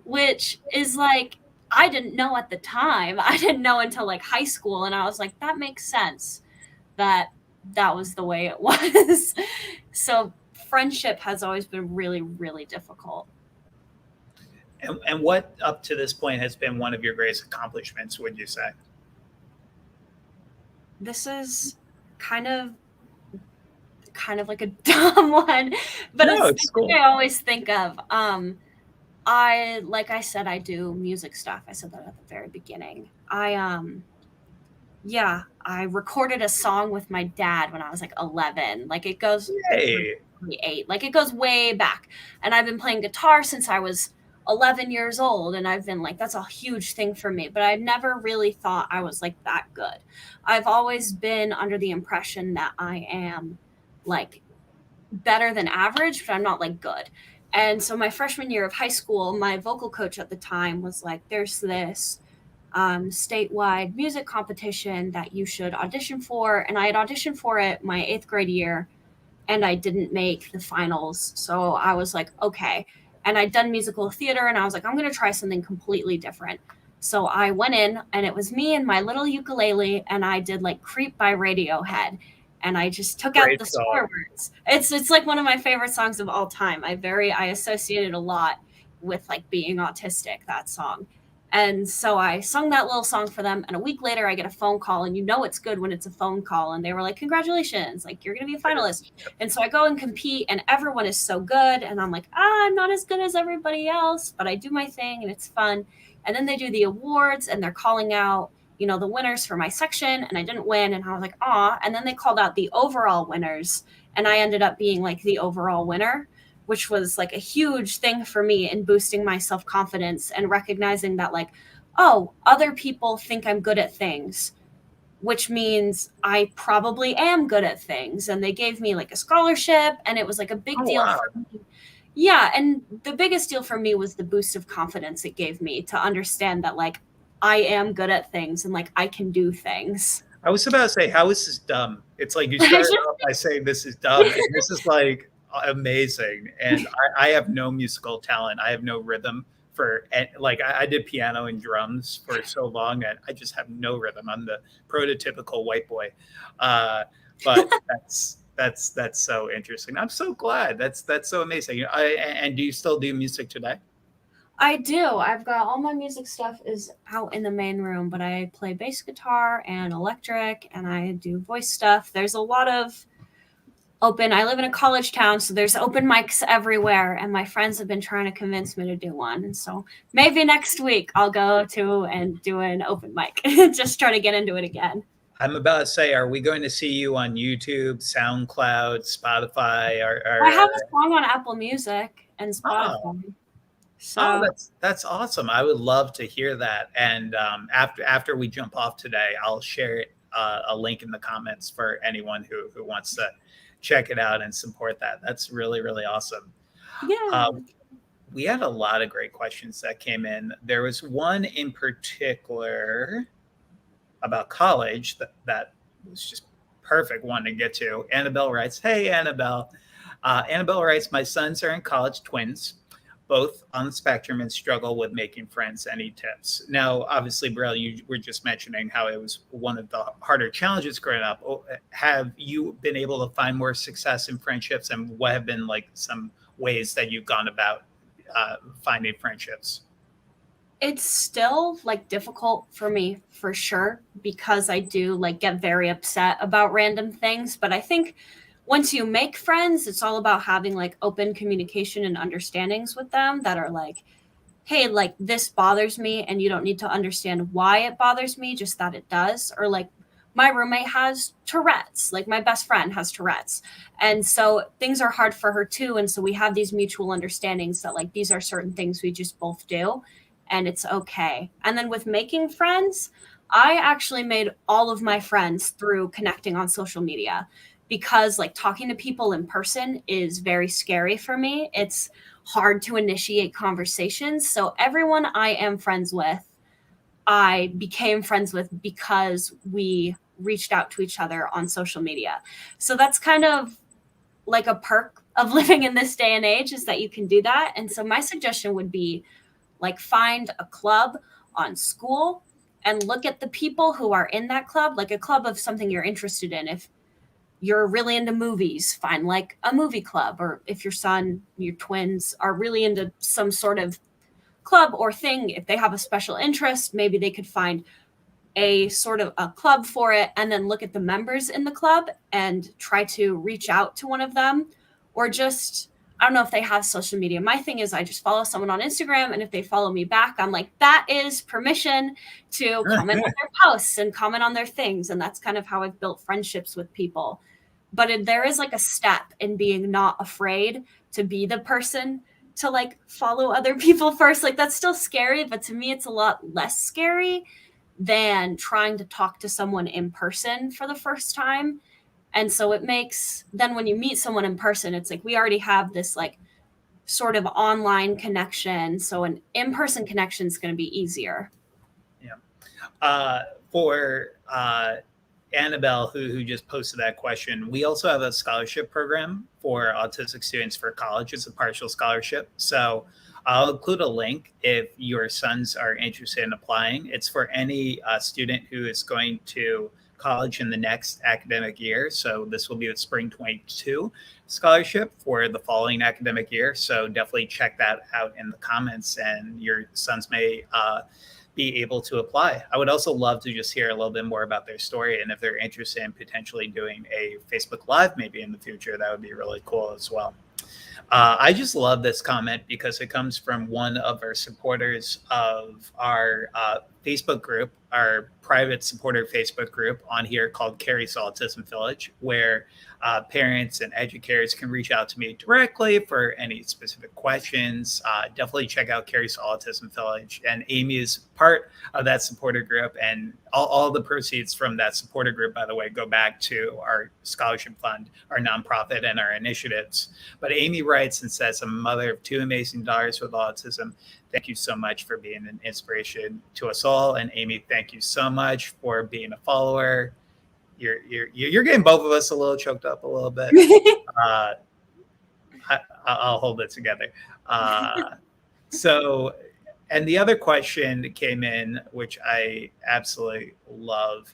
which is like, I didn't know at the time. I didn't know until like high school. And I was like, that makes sense that was the way it was. So friendship has always been really, really difficult. And what up to this point has been one of your greatest accomplishments, would you say? This is kind of like a dumb one, but No, it's it's cool. I always think of. Like I said, I do music stuff. I said that at the very beginning. I recorded a song with my dad when I was like 11. Like it goes Hey. probably 8. Like, it goes way back. And I've been playing guitar since I was 11 years old, and I've been like, that's a huge thing for me, but I never really thought I was like that good. I've always been under the impression that I am like better than average, but I'm not like good. And so my freshman year of high school, my vocal coach at the time was like, there's this statewide music competition that you should audition for. And I had auditioned for it my 8th grade year, and I didn't make the finals. So I was like, okay. And I'd done musical theater, and I was like, I'm going to try something completely different. So I went in, and it was me and my little ukulele, and I did like Creep by Radiohead. And I just took out the swear words. It's like one of my favorite songs of all time. I associate it a lot with like being autistic, that song. And so I sung that little song for them. And a week later, I get a phone call, and you know it's good when it's a phone call. And they were like, congratulations, like you're going to be a finalist. And so I go and compete, and everyone is so good. And I'm like, I'm not as good as everybody else, but I do my thing and it's fun. And then they do the awards, and they're calling out, you know, the winners for my section, and I didn't win. And I was like, aw. And then they called out the overall winners, and I ended up being like the overall winner, which was like a huge thing for me in boosting my self-confidence and recognizing that like, oh, other people think I'm good at things, which means I probably am good at things. And they gave me like a scholarship, and it was like a big deal for me. Yeah. And the biggest deal for me was the boost of confidence it gave me to understand that like I am good at things and like I can do things. I was about to say, how is this dumb? It's like you started off by saying this is dumb, and this is like amazing. And I have no musical talent. I have no rhythm for, like, I did piano and drums for so long, and I just have no rhythm. I'm the prototypical white boy. But that's so interesting. I'm so glad. That's so amazing. And do you still do music today? I do. I've got all my music stuff is out in the main room, but I play bass guitar and electric, and I do voice stuff. There's a lot of I live in a college town, so there's open mics everywhere, and my friends have been trying to convince me to do one. And so maybe next week I'll go to and do an open mic. Just try to get into it again. I'm about to say, are we going to see you on YouTube, SoundCloud, Spotify? I have a song on Apple Music and Spotify. Oh. So that's awesome. I would love to hear that. And after we jump off today, I'll share a link in the comments for anyone who wants to check it out and support that. That's really, really awesome. Yeah. We had a lot of great questions that came in. There was one in particular about college that was just perfect one to get to. Annabelle writes, hey, Annabelle. Annabelle writes, my sons are in college, twins, both on the spectrum, and struggle with making friends. Any tips? Now, obviously, Brielle, you were just mentioning how it was one of the harder challenges growing up. Have you been able to find more success in friendships, and what have been like some ways that you've gone about finding friendships? It's still like difficult for me for sure, because I do like get very upset about random things. But I think once you make friends, it's all about having like open communication and understandings with them that are like, hey, like this bothers me, and you don't need to understand why it bothers me, just that it does. Or like my roommate has Tourette's, like my best friend has Tourette's. And so things are hard for her too. And so we have these mutual understandings that like these are certain things we just both do, and it's okay. And then with making friends, I actually made all of my friends through connecting on social media, because like talking to people in person is very scary for me. It's hard to initiate conversations. So everyone I am friends with, I became friends with because we reached out to each other on social media. So that's kind of like a perk of living in this day and age, is that you can do that. And so my suggestion would be like find a club on school and look at the people who are in that club, like a club of something you're interested in. If you're really into movies, find like a movie club. Or if your twins are really into some sort of club or thing, if they have a special interest, maybe they could find a sort of a club for it, and then look at the members in the club and try to reach out to one of them. Or just, I don't know if they have social media. My thing is I just follow someone on Instagram, and if they follow me back, I'm like, that is permission to comment on their posts and comment on their things. And that's kind of how I've built friendships with people. but there is like a step in being not afraid to be the person to like follow other people first. Like that's still scary, but to me it's a lot less scary than trying to talk to someone in person for the first time. And so it makes, then when you meet someone in person, it's like we already have this like sort of online connection, so an in-person connection is going to be easier. For Annabelle, who just posted that question, we also have a scholarship program for autistic students for college. It's a partial scholarship. So I'll include a link if your sons are interested in applying. It's for any student who is going to college in the next academic year. So this will be a spring 22 scholarship for the following academic year. So definitely check that out in the comments, and your sons may be able to apply. I would also love to just hear a little bit more about their story, and if they're interested in potentially doing a Facebook Live maybe in the future, that would be really cool as well. I just love this comment because it comes from one of our supporters of our Facebook group, our private supporter Facebook group on here called Carrie's Autism Village, where parents and educators can reach out to me directly for any specific questions. Definitely check out Carrie's Autism Village. And Amy is part of that supporter group. And all the proceeds from that supporter group, by the way, go back to our scholarship fund, our nonprofit, and our initiatives. But Amy writes and says, I'm a mother of 2 amazing daughters with autism. Thank you so much for being an inspiration to us all. And Amy, thank you so much for being a follower. You're getting both of us a little choked up a little bit. I'll hold it together. So, and the other question that came in, which I absolutely love,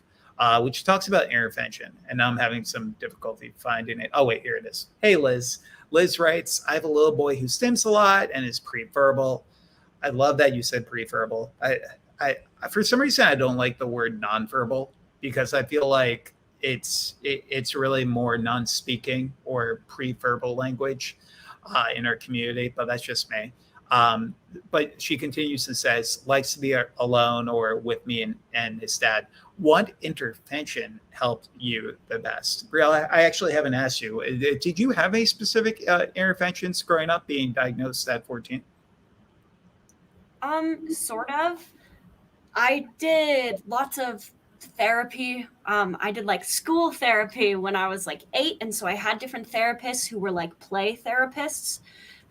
which talks about intervention. And now I'm having some difficulty finding it. Oh, wait, here it is. Hey, Liz. Liz writes, I have a little boy who stims a lot and is pre-verbal. I love that you said pre-verbal. I for some reason, I don't like the word nonverbal because I feel like it's really more non-speaking or pre-verbal language in our community, but that's just me. But she continues and says, likes to be alone or with me and his dad. What intervention helped you the best? Brielle, I actually haven't asked you. Did you have any specific interventions growing up being diagnosed at 14? Sort of. I did lots of therapy. I did like school therapy when I was like 8. And so I had different therapists who were like play therapists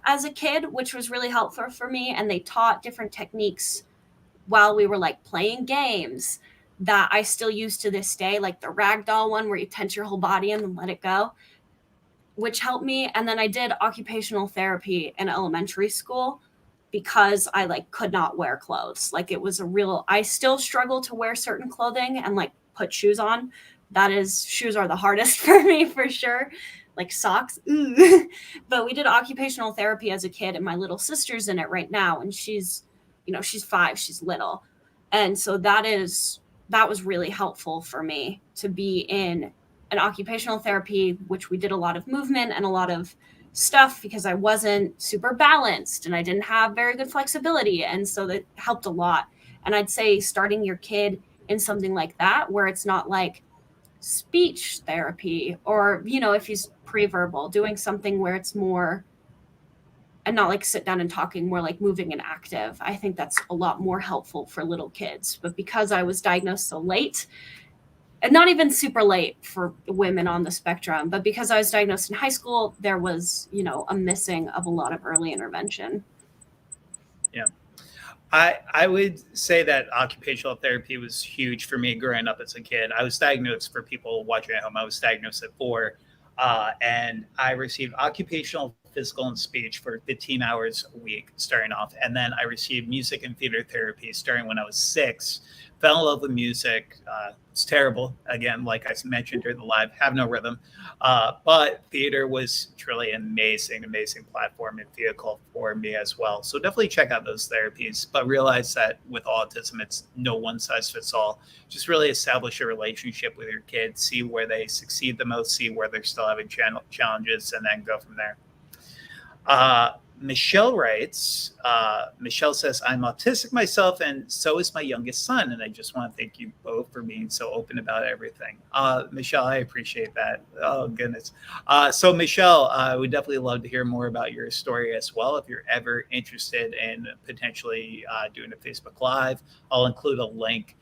as a kid, which was really helpful for me. And they taught different techniques while we were like playing games that I still use to this day, like the ragdoll one where you tense your whole body and then let it go, which helped me. And then I did occupational therapy in elementary school because I like could not wear clothes. Like it was I still struggle to wear certain clothing and like put shoes on. Shoes are the hardest for me for sure. Like socks. But we did occupational therapy as a kid, and my little sister's in it right now. And she's 5, she's little. And so that was really helpful for me to be in an occupational therapy, which we did a lot of movement and a lot of stuff because I wasn't super balanced and I didn't have very good flexibility. And so that helped a lot. And I'd say starting your kid in something like that, where it's not like speech therapy or, if he's pre-verbal, doing something where it's more, and not like sit down and talking, more like moving and active. I think that's a lot more helpful for little kids. But because I was diagnosed so late, and not even super late for women on the spectrum, but because I was diagnosed in high school, there was, a missing of a lot of early intervention. Yeah. I would say that occupational therapy was huge for me growing up as a kid. I was diagnosed, for people watching at home, I was diagnosed at 4, and I received occupational, physical, and speech for 15 hours a week starting off. And then I received music and theater therapy starting when I was 6. Fell in love with music. It's terrible. Again, like I mentioned during the live, have no rhythm. But theater was truly an amazing platform and vehicle for me as well. So definitely check out those therapies, but realize that with autism, it's no one size fits all. Just really establish a relationship with your kids, see where they succeed the most, see where they're still having challenges, and then go from there. Michelle writes, Michelle says, I'm autistic myself, and so is my youngest son. And I just want to thank you both for being so open about everything. Michelle, I appreciate that. Oh, goodness. So, Michelle, I would definitely love to hear more about your story as well. If you're ever interested in potentially doing a Facebook Live, I'll include a link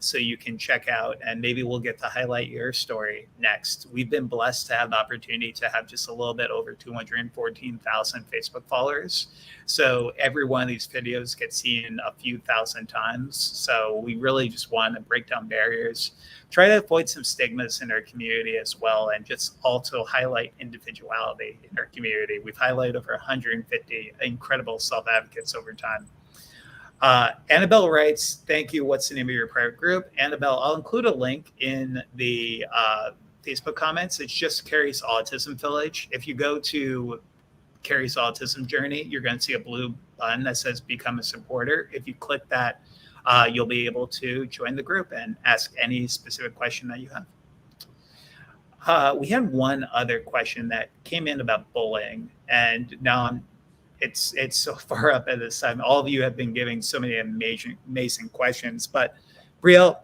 so you can check out, and maybe we'll get to highlight your story next. We've been blessed to have the opportunity to have just a little bit over 214,000 Facebook followers. So every one of these videos gets seen a few thousand times. So we really just want to break down barriers, try to avoid some stigmas in our community as well, and just also highlight individuality in our community. We've highlighted over 150 incredible self-advocates over time. Annabelle writes, thank you. What's the name of your private group? Annabelle, I'll include a link in the Facebook comments. It's just Carrie's Autism Village. If you go to Carrie's Autism Journey, you're going to see a blue button that says Become a Supporter. If you click that, you'll be able to join the group and ask any specific question that you have. We had one other question that came in about bullying, and now it's so far up at this time. All of you have been giving so many amazing questions. But Brielle,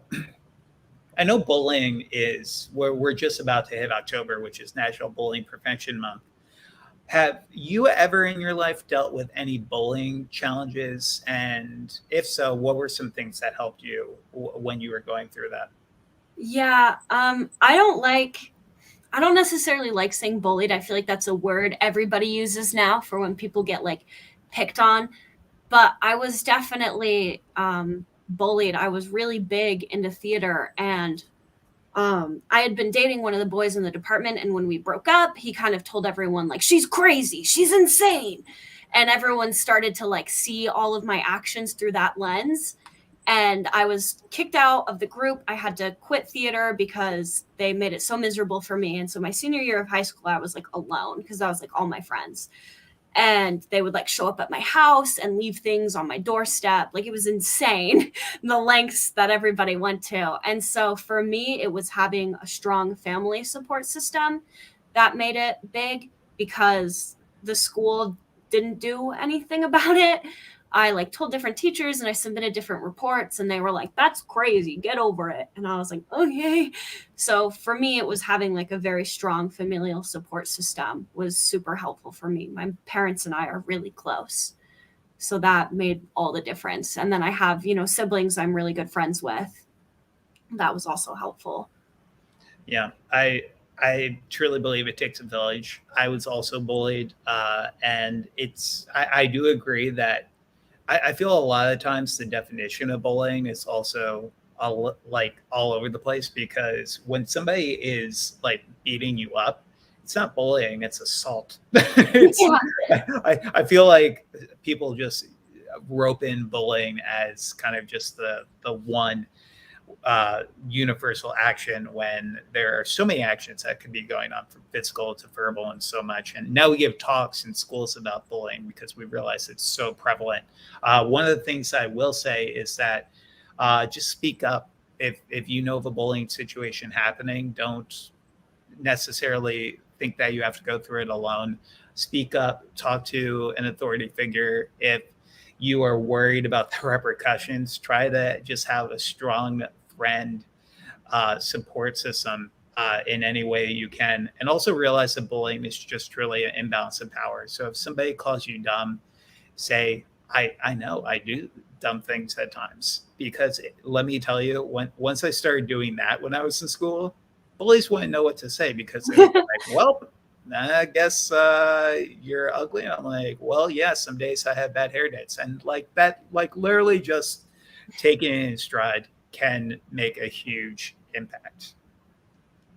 I know bullying is where we're just about to hit October, which is National Bullying Prevention Month. Have you ever in your life dealt with any bullying challenges? And if so, what were some things that helped you when you were going through that? Yeah, I don't necessarily like saying bullied. I feel like that's a word everybody uses now for when people get like picked on. But I was definitely bullied. I was really big into theater, and I had been dating one of the boys in the department. And when we broke up, he kind of told everyone like, she's crazy, she's insane. And everyone started to like see all of my actions through that lens. And I was kicked out of the group. I had to quit theater because they made it so miserable for me. And so my senior year of high school, I was like alone because I was like all my friends. And they would like show up at my house and leave things on my doorstep. Like it was insane, the lengths that everybody went to. And so for me, it was having a strong family support system that made it big because the school didn't do anything about it. I like told different teachers and I submitted different reports, and they were like, that's crazy, get over it. And I was like, okay. So for me, it was having like a very strong familial support system was super helpful for me. My parents and I are really close. So that made all the difference. And then I have, siblings I'm really good friends with. That was also helpful. Yeah, I truly believe it takes a village. I was also bullied, and I do agree that I feel a lot of times the definition of bullying is also like all over the place, because when somebody is like beating you up, it's not bullying, it's assault. I feel like people just rope in bullying as kind of just the one universal action, when there are so many actions that could be going on, from physical to verbal and so much. And now we give talks in schools about bullying because we realize it's so prevalent. One of the things I will say is that just speak up. If you know of a bullying situation happening, don't necessarily think that you have to go through it alone. Speak up, talk to an authority figure. If you are worried about the repercussions, try to just have a strong friend support system in any way you can. And also realize that bullying is just really an imbalance of power. So if somebody calls you dumb, say, I know I do dumb things at times, because let me tell you, once I started doing that when I was in school, bullies wouldn't know what to say, because they were like, well, I guess you're ugly. And I'm like, well, yeah, some days I have bad hair days. And like that, like literally just taking it in stride can make a huge impact.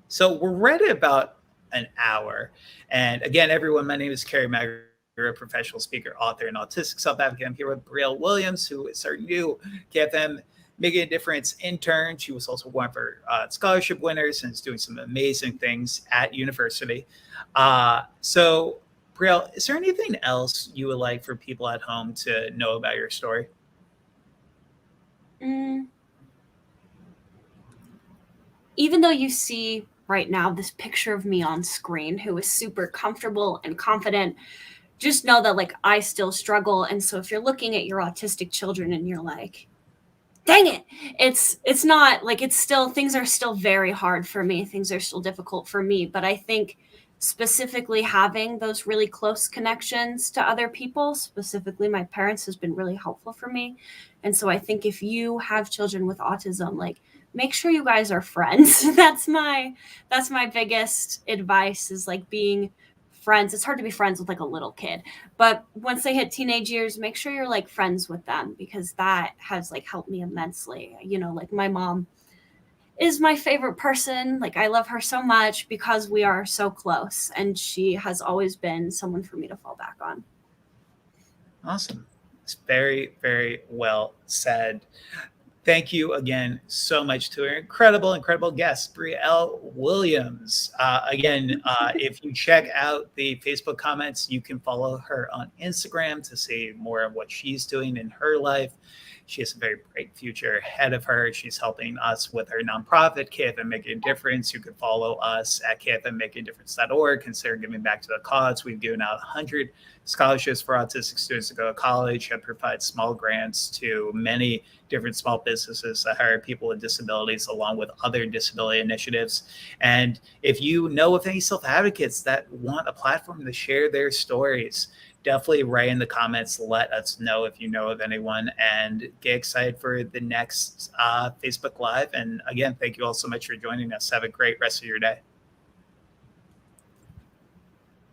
So we're right at about an hour. And again, everyone, my name is Carrie Magro, a professional speaker, author, and autistic self-advocate. I'm here with Brielle Williams, who is our new KFM Making a Difference intern. She was also one of our scholarship winners and is doing some amazing things at university. So, Brielle, is there anything else you would like for people at home to know about your story? Even though you see right now this picture of me on screen who is super comfortable and confident, just know that like I still struggle. And so if you're looking at your autistic children and you're like, dang it, it's not like, it's still, things are still very hard for me. Things are still difficult for me. But I think specifically having those really close connections to other people, specifically my parents, has been really helpful for me. And so I think if you have children with autism, like make sure you guys are friends. That's my biggest advice, is like being friends. It's hard to be friends with like a little kid, but once they hit teenage years, make sure you're like friends with them, because that has like helped me immensely. You know, like my mom is my favorite person. Like I love her so much because we are so close, and she has always been someone for me to fall back on. Awesome. It's very, very well said. Thank you again so much to our incredible guest, Brielle Williams. If you check out the Facebook comments, you can follow her on Instagram to see more of what she's doing in her life. She has a very bright future ahead of her. She's helping us with her nonprofit, KFM Making a Difference. You can follow us at kfmmakingdifference.org. Consider giving back to the cause. We've given out 100 scholarships for autistic students to go to college and provide small grants to many different small businesses that hire people with disabilities, along with other disability initiatives. And if you know of any self-advocates that want a platform to share their stories, definitely write in the comments. Let us know if you know of anyone, and get excited for the next Facebook Live. And again, thank you all so much for joining us. Have a great rest of your day.